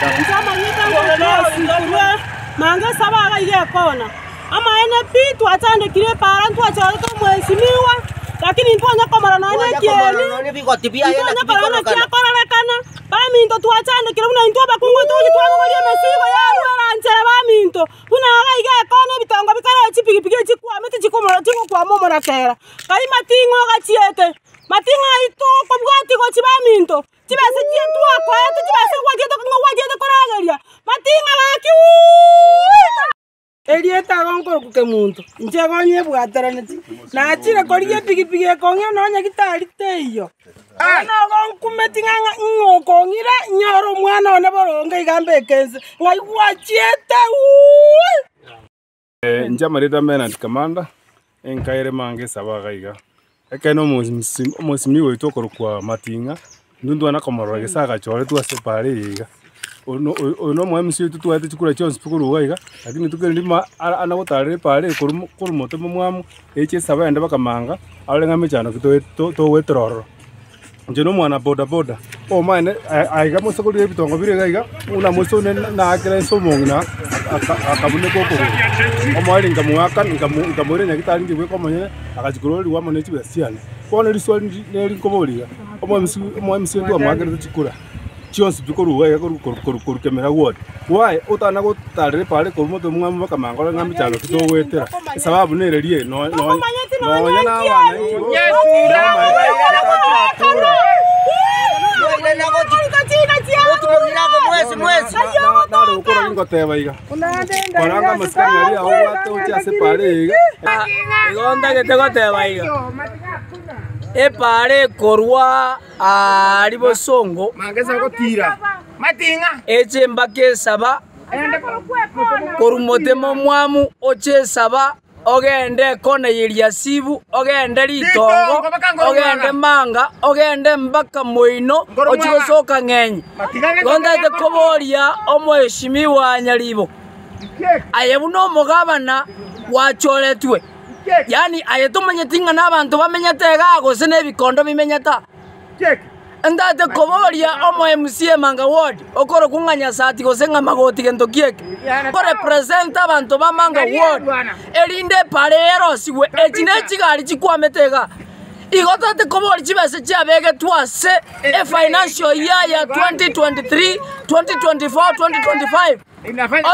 Kama nyika mange sabaga ile kona. Ama NP tuachane kile parantu achane kama mheshimiwa. Lakini ntuanya komara nanye kieni. Ntuanya komara kia korara kana. Baminto tuachane kile una intoba kungo tuji tuwagolia mesigo ya ruera anchera baminto. Kuna aga ige kona bitongo bikara chipigipigi chikwa meti chikomora chiko kwa momora kera. Kai matingo gachiete. Matinga itu kobwati go chibaminto. Chibase chientu akwete chibase wajete korageria. Matinga laki. Elieta gonko kukemuntu. Njegonye bwateraneti. Na achire koriye pigipigi konge nonya gitarite iyo. Ana gonku metinganga ngokongire nyoro mwana one boronge igambe kense. Ngai wachiete. Njamarita mena commander enkaire mange sabaga iga. Ekeno mosimi wetu kwa matinga. Nundu ana komoro gesaga chore tu asepare iga. Ono mwemisi wetu tuwete chikura chonse pikuru waiga. Lakini tukerindima ana gotare pare kurumote mwamu eche sabende bakamanga. Alenga mechano to wetroro. Njeno mwana boda. O mane aiga musakuri bitongo birega iga. Una musone na akira somongna akabune koko. Omwali ngamwaka ngamore nyagitari ngwe komanye akajikurori wa mone chibesiane. Kone riswali neri komoriga. Omwemisi wetu amagere chikura. Chionse pikuru waiga kemera word. Why utana gotare pare kurumote mwamu bakamanga ngami cyano kitowetera. Sababu nererie no nyana Epare korwa aribo songo mangesa gotira matinga eche mbake saba korumotemo mwamu oche saba ogende kona yiria sibu ogende ritongo ogende manga ogende mbaka moino ochigosoka ngenyi gonda de koboria omweshimiwa nyaribo ayebuno mugabana wacholetwe. Yani ayetumenyetinga n'abantu bamenyetega gose nebikondo bimenyeta. Ndate koboria omo MCA manga ward okoro kunganya sati gose ngamagoti gento kieke. Ko represent abantu ba manga ward. Elinde parero siwe echine chigari chikwametega. Igotate kobori chibase chabege twase e financial year ya 2023 2024 2025.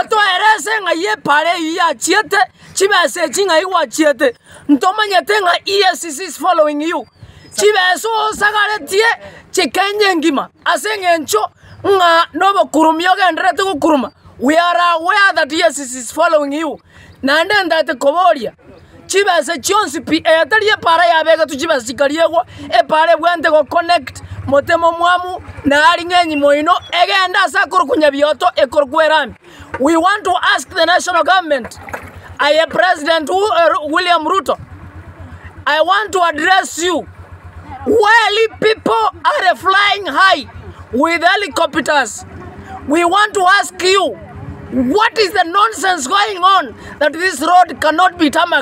Oto erese nga ye pare ya chiete chibase chinga iwa chiete ntomanya tenga ESCC is following you chibeso sagaretie chikenye ngima asengencho nga nobo kurumyo gendere to kuruma. We are aware that ESCC is following you nande ndate koboria chibase chionsi pi etali pare ya bega tu chibase chikariego e pare bwente go connect motemo mwamu na ari ngenyi moino egenda sakuru kunyabioto ekorkwerami. We want to ask the national government, President William Ruto, I want to address you. While people are flying high with helicopters, we want to ask you, what is the nonsense going on that this road cannot be tarmac?